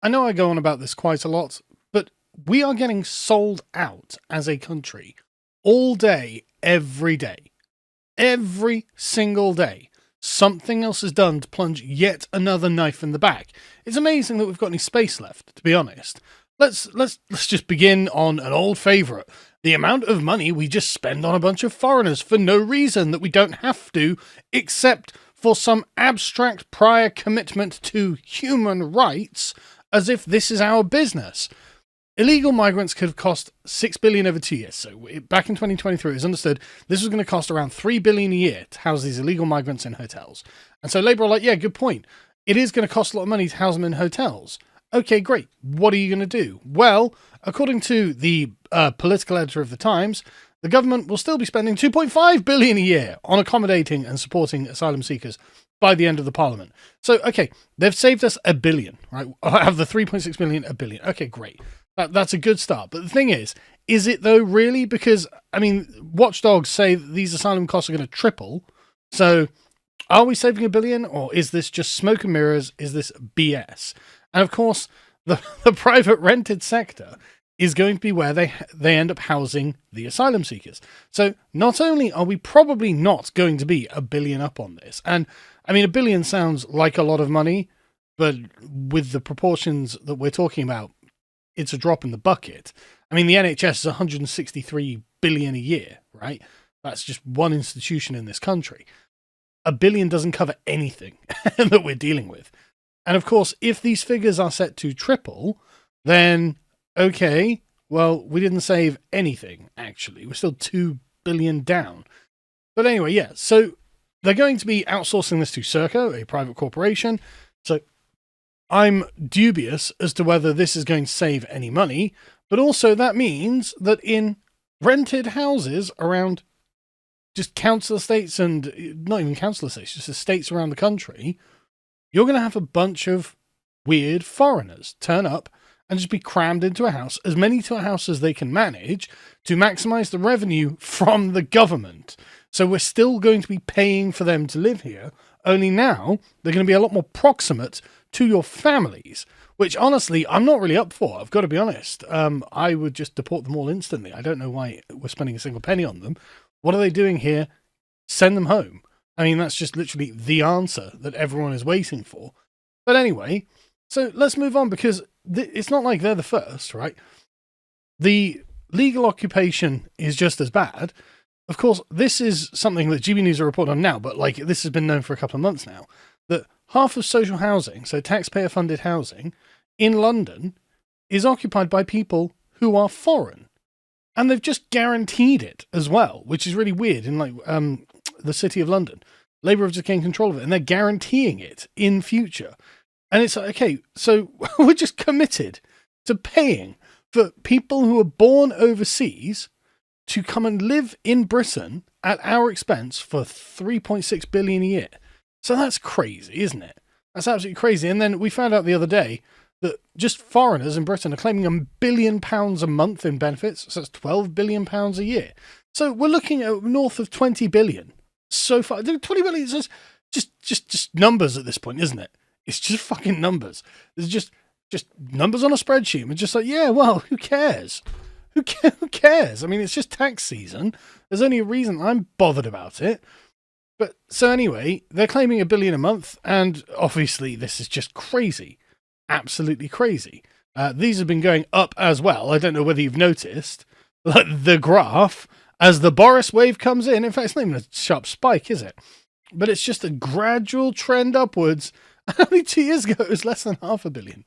I know I go on about this quite a lot, but we are getting sold out as a country all day, every day. Every single day. Something else is done to plunge yet another knife in the back. It's amazing that we've got any space left, to be honest. Let's just begin on an old favourite. The amount of money we just spend on a bunch of foreigners for no reason that we don't have to, except for some abstract prior commitment to human rights, as if this is our business. Illegal migrants could have cost $6 billion over 2 years. So back in 2023, it was understood this was going to cost around $3 billion a year to house these illegal migrants in hotels. And so Labour are like, yeah, good point. It is going to cost a lot of money to house them in hotels. Okay, great. What are you going to do? Well, according to the political editor of the Times, the government will still be spending $2.5 billion a year on accommodating and supporting asylum seekers by the end of the parliament. So, okay, they've saved us $1 billion, right? Out of the $3.6 billion, $1 billion. Okay, great. That's a good start. But the thing is it though really? Because, I mean, watchdogs say that these asylum costs are going to triple. So are we saving $1 billion, or is this just smoke and mirrors? Is this BS? And of course, the private rented sector is going to be where they end up housing the asylum seekers. So not only are we probably not going to be $1 billion up on this, and I mean, $1 billion sounds like a lot of money, but with the proportions that we're talking about, it's a drop in the bucket. I mean, the NHS is $163 billion a year, right? That's just one institution in this country. $1 billion doesn't cover anything that we're dealing with. And of course, if these figures are set to triple, then okay, well, we didn't save anything, actually. We're still $2 billion down. But anyway, yeah, so they're going to be outsourcing this to Serco, a private corporation. So I'm dubious as to whether this is going to save any money, but also that means that in rented houses around just council estates, and not even council estates, just estates around the country, you're going to have a bunch of weird foreigners turn up and just be crammed into a house, as many to a house as they can manage, to maximize the revenue from the government. So we're still going to be paying for them to live here, only now they're going to be a lot more proximate to your families, which honestly, I'm not really up for. I've got to be honest. I would just deport them all instantly. I don't know why we're spending a single penny on them. What are they doing here? Send them home. I mean, that's just literally the answer that everyone is waiting for. But anyway, so let's move on, because it's not like they're the first, right? The legal occupation is just as bad. Of course, this is something that GB News are reporting on now, but like this has been known for a couple of months now, that half of social housing, so taxpayer-funded housing, in London is occupied by people who are foreign. And they've just guaranteed it as well, which is really weird. In like the City of London, Labour have just gained control of it, and they're guaranteeing it in future. And it's like, okay, so we're just committed to paying for people who are born overseas to come and live in Britain at our expense for $3.6 billion a year. So that's crazy, isn't it? That's absolutely crazy. And then we found out the other day that just foreigners in Britain are claiming £1 billion a month in benefits. So that's £12 billion a year. So we're looking at north of 20 billion so far. 20 billion is just numbers at this point, isn't it? It's just fucking numbers. There's just numbers on a spreadsheet. We're just like, yeah, well, who cares? Who cares? I mean, it's just tax season. There's only a reason I'm bothered about it. But so anyway, they're claiming $1 billion a month, and obviously this is just crazy. Absolutely crazy. These have been going up as well. I don't know whether you've noticed the graph as the Boris wave comes in. In fact, it's not even a sharp spike, is it? But it's just a gradual trend upwards. Only 2 years ago, it was less than $500 million.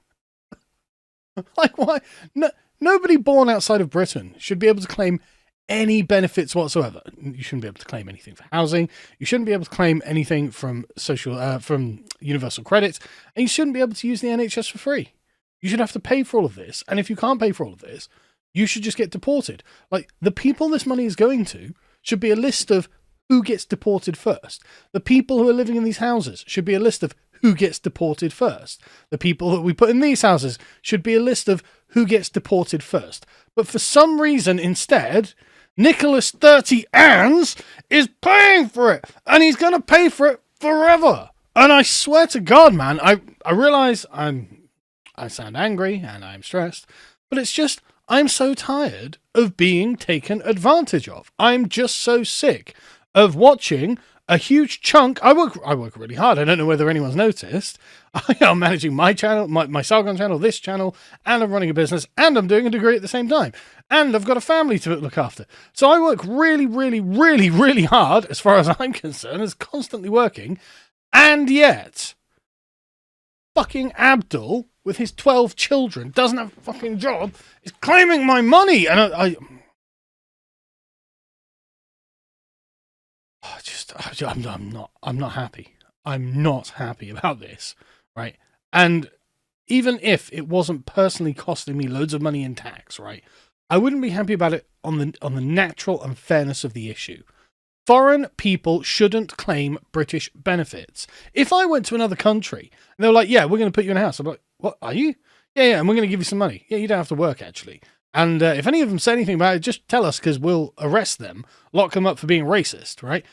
Like, why? No, nobody born outside of Britain should be able to claim any benefits whatsoever. You shouldn't be able to claim anything for housing. You shouldn't be able to claim anything from from universal credit, and you shouldn't be able to use the NHS for free. You should have to pay for all of this, and if you can't pay for all of this, you should just get deported. Like, the people this money is going to should be a list of who gets deported first. The people who are living in these houses should be a list of who gets deported first. The people that we put in these houses should be a list of who gets deported first. But for some reason, instead, Nicholas 30 Anns is paying for it, and he's going to pay for it forever. And I swear to God, man, I realize I'm I sound angry and I'm stressed, but it's just, I'm so tired of being taken advantage of. I'm just so sick of watching a huge chunk. I work really hard. I don't know whether anyone's noticed. I'm managing my channel, my Sargon channel, this channel, and I'm running a business, and I'm doing a degree at the same time. And I've got a family to look after. So I work really, really, really, really hard, as far as I'm concerned, is constantly working. And yet, fucking Abdul, with his 12 children, doesn't have a fucking job, is claiming my money. And I'm not happy. I'm not happy about this, right? And even if it wasn't personally costing me loads of money in tax, right, I wouldn't be happy about it on the natural unfairness of the issue. Foreign people shouldn't claim British benefits. If I went to another country and they were like, yeah, we're going to put you in a house, I'm like, what, are you? Yeah, and we're going to give you some money. Yeah, you don't have to work, actually. And if any of them say anything about it, just tell us, because we'll arrest them, lock them up for being racist, right?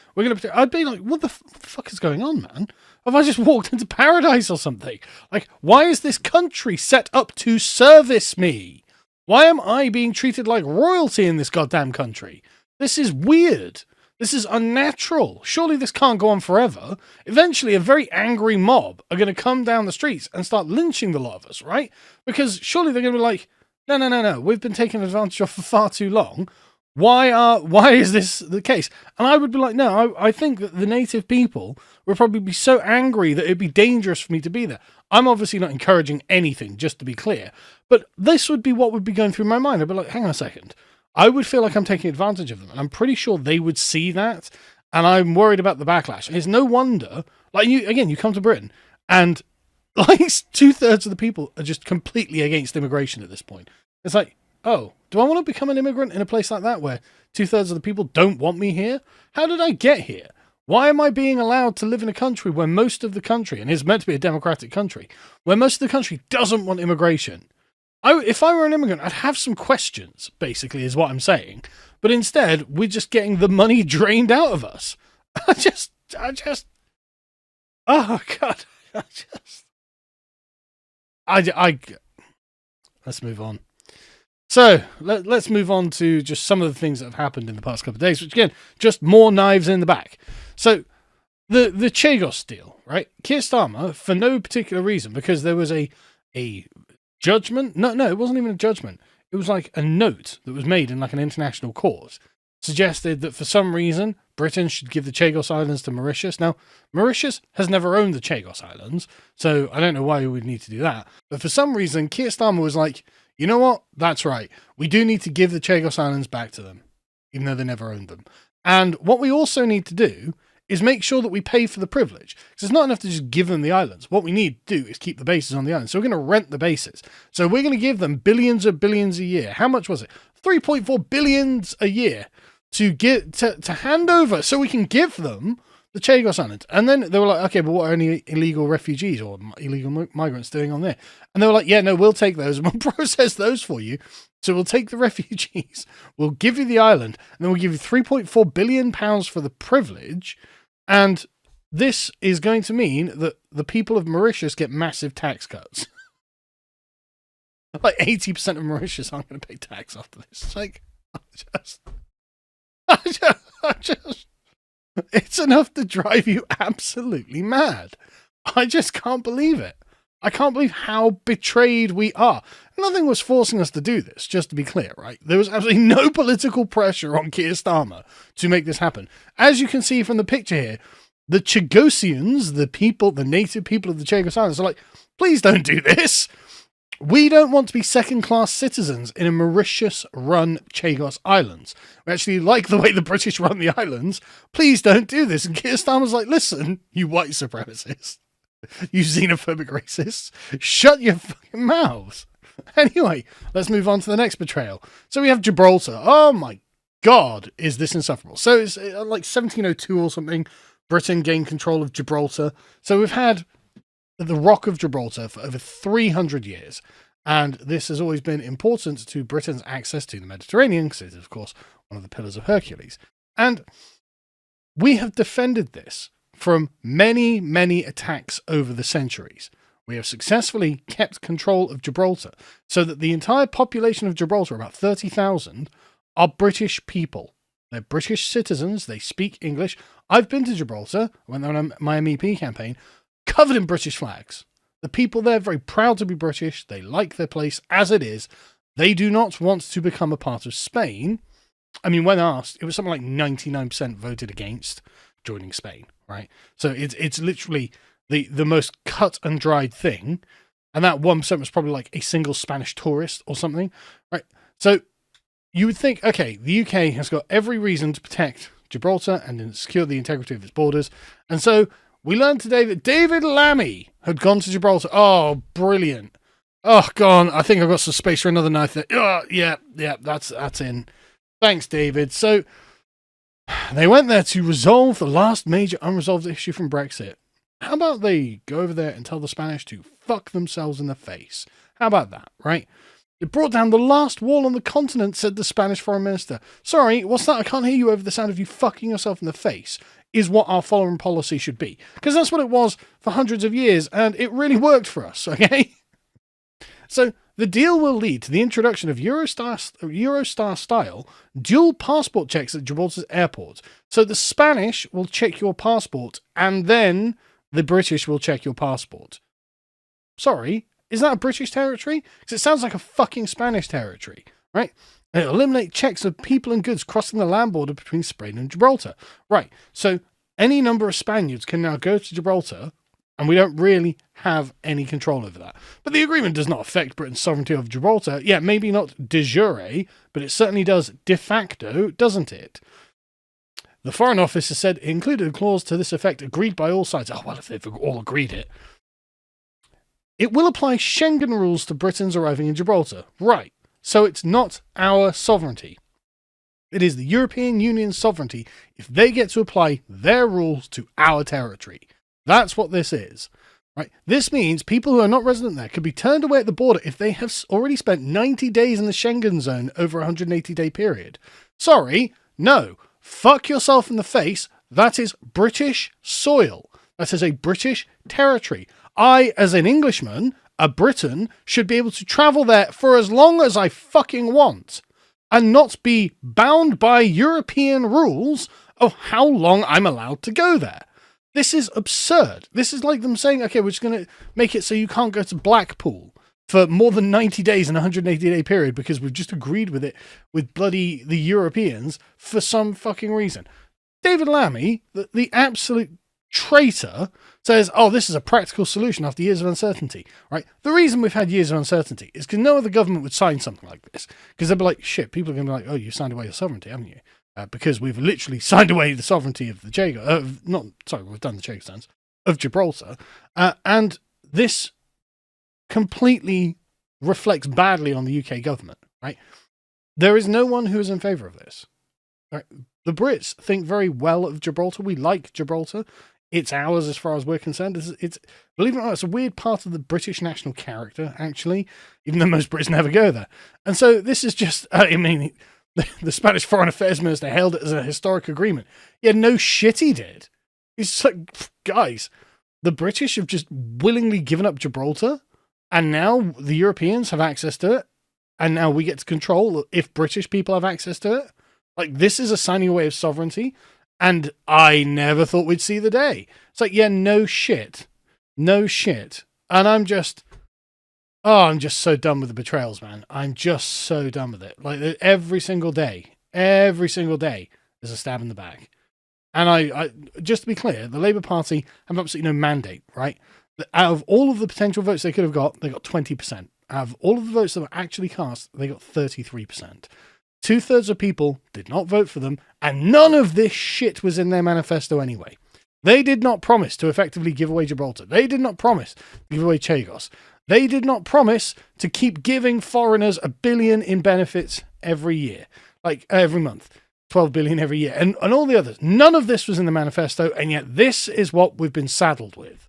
I'd be like, what the fuck is going on, man? Have I just walked into paradise or something? Like, why is this country set up to service me? Why am I being treated like royalty in this goddamn country? This is weird. This is unnatural. Surely this can't go on forever. Eventually, a very angry mob are going to come down the streets and start lynching the lot of us, right? Because surely they're going to be like, no. We've been taken advantage of for far too long. Why is this the case? And I would be like, no, I think that the native people would probably be so angry that it'd be dangerous for me to be there. I'm obviously not encouraging anything, just to be clear, but this would be what would be going through my mind. I'd be like, hang on a second. I would feel like I'm taking advantage of them, and I'm pretty sure they would see that, and I'm worried about the backlash. It's no wonder, like, you come to Britain, and like 2/3 of the people are just completely against immigration at this point. It's like, oh, do I want to become an immigrant in a place like that where 2/3 of the people don't want me here? How did I get here? Why am I being allowed to live in a country where most of the country, and it's meant to be a democratic country, where most of the country doesn't want immigration? If I were an immigrant, I'd have some questions, basically, is what I'm saying. But instead, we're just getting the money drained out of us. Oh, God. Let's move on. So, let's move on to just some of the things that have happened in the past couple of days, which, again, just more knives in the back. So, the Chagos deal, right? Keir Starmer, for no particular reason, because there was a judgment? No, it wasn't even a judgment. It was like a note that was made in like an international court, suggested that for some reason Britain should give the Chagos Islands to Mauritius. Now, Mauritius has never owned the Chagos Islands, so I don't know why we would need to do that. But for some reason, Keir Starmer was like, you know what? That's right. We do need to give the Chagos Islands back to them, even though they never owned them. And what we also need to do is make sure that we pay for the privilege. Because it's not enough to just give them the islands. What we need to do is keep the bases on the islands. So we're going to rent the bases. So we're going to give them billions of billions a year. How much was it? 3.4 billion a year to hand over so we can give them the Chagos Islands. And then they were like, okay, but what are any illegal refugees or illegal migrants doing on there? And they were like, yeah, no, we'll take those and we'll process those for you. So we'll take the refugees, we'll give you the island, and then we'll give you £3.4 billion for the privilege. And this is going to mean that the people of Mauritius get massive tax cuts. Like 80% of Mauritius aren't going to pay tax after this. It's like, I just, it's enough to drive you absolutely mad. I just can't believe it. I can't believe how betrayed we are. Nothing was forcing us to do this, just to be clear, right? There was absolutely no political pressure on Keir Starmer to make this happen. As you can see from the picture here, the Chagosians, the native people of the Chagos Islands, are like, please don't do this. We don't want to be second-class citizens in a Mauritius-run Chagos Islands. We actually like the way the British run the islands. Please don't do this. And Keir Starmer's like, listen, you white supremacists, you xenophobic racists, shut your fucking mouths. Anyway, let's move on to the next betrayal. So we have Gibraltar. Oh my God, is this insufferable. So it's like 1702 or something, Britain gained control of Gibraltar. So we've had the Rock of Gibraltar for over 300 years. And this has always been important to Britain's access to the Mediterranean, because it is, of course, one of the pillars of Hercules. And we have defended this from many, many attacks over the centuries. We have successfully kept control of Gibraltar so that the entire population of Gibraltar, about 30,000, are British people. They're British citizens. They speak English. I've been to Gibraltar, I went there on my MEP campaign, covered in British flags. The people there are very proud to be British. They like their place as it is. They do not want to become a part of Spain. I mean, when asked, it was something like 99% voted against joining Spain, right? So it's literally the most cut and dried thing. And that 1% was probably like a single Spanish tourist or something, right? So you would think, okay, the UK has got every reason to protect Gibraltar and secure the integrity of its borders. And so we learned today that David Lammy had gone to Gibraltar. Oh, brilliant. Oh, gone. I think I've got some space for another knife there. Oh, yeah, that's in. Thanks, David. So they went there to resolve the last major unresolved issue from Brexit. How about they go over there and tell the Spanish to fuck themselves in the face? How about that, right? It brought down the last wall on the continent, said the Spanish foreign minister. Sorry, what's that? I can't hear you over the sound of you fucking yourself in the face, is what our foreign policy should be. Because that's what it was for hundreds of years, and it really worked for us, okay? So the deal will lead to the introduction of Eurostar style dual passport checks at Gibraltar's airports. So the Spanish will check your passport, and then the British will check your passport. Sorry, is that a British territory? Because it sounds like a fucking Spanish territory, right? And it'll eliminate checks of people and goods crossing the land border between Spain and Gibraltar. Right, so any number of Spaniards can now go to Gibraltar, and we don't really have any control over that. But the agreement does not affect Britain's sovereignty over Gibraltar. Yeah, maybe not de jure, but it certainly does de facto, doesn't it? The Foreign Office has said it included a clause to this effect agreed by all sides. Oh, well, if they've all agreed it. It will apply Schengen rules to Britons arriving in Gibraltar. Right, so it's not our sovereignty. It is the European Union's sovereignty if they get to apply their rules to our territory. That's what this is, right? This means people who are not resident there could be turned away at the border if they have already spent 90 days in the Schengen zone over a 180-day period. Sorry, no. Fuck yourself in the face. That is British soil. That is a British territory. I, as an Englishman, a Briton, should be able to travel there for as long as I fucking want and not be bound by European rules of how long I'm allowed to go there. This is absurd. This is like them saying, okay, we're just going to make it so you can't go to Blackpool for more than 90 days in a 180-day period because we've just agreed with it with bloody the Europeans for some fucking reason. David Lammy, the absolute traitor, says, oh, this is a practical solution after years of uncertainty, right? The reason we've had years of uncertainty is because no other government would sign something like this. Because they'd be like, shit, people are going to be like, oh, you signed away your sovereignty, haven't you? Because we've literally signed away the sovereignty of the we've done the Chagostans, of Gibraltar. And this completely reflects badly on the UK government, right? There is no one who is in favour of this. Right? The Brits think very well of Gibraltar. We like Gibraltar. It's ours as far as we're concerned. It's believe it or not, it's a weird part of the British national character, actually, even though most Brits never go there. And so this is just, the Spanish Foreign Affairs Minister hailed it as a historic agreement. Yeah, no shit he did. He's like, guys, the British have just willingly given up Gibraltar, and now the Europeans have access to it, and now we get to control if British people have access to it. Like, this is a signing away of sovereignty, and I never thought we'd see the day. It's like, yeah, no shit. No shit. And I'm just so done with the betrayals, man. I'm just so done with it. Like, every single day is a stab in the back. And I just to be clear, the Labour Party have absolutely no mandate, right? Out of all of the potential votes they could have got, they got 20%. Out of all of the votes that were actually cast, they got 33%. 2/3 of people did not vote for them, and none of this shit was in their manifesto anyway. They did not promise to effectively give away Gibraltar. They did not promise to give away Chagos. They did not promise to keep giving foreigners $1 billion in benefits every year, like every month, 12 billion every year, and all the others. None of this was in the manifesto, and yet this is what we've been saddled with.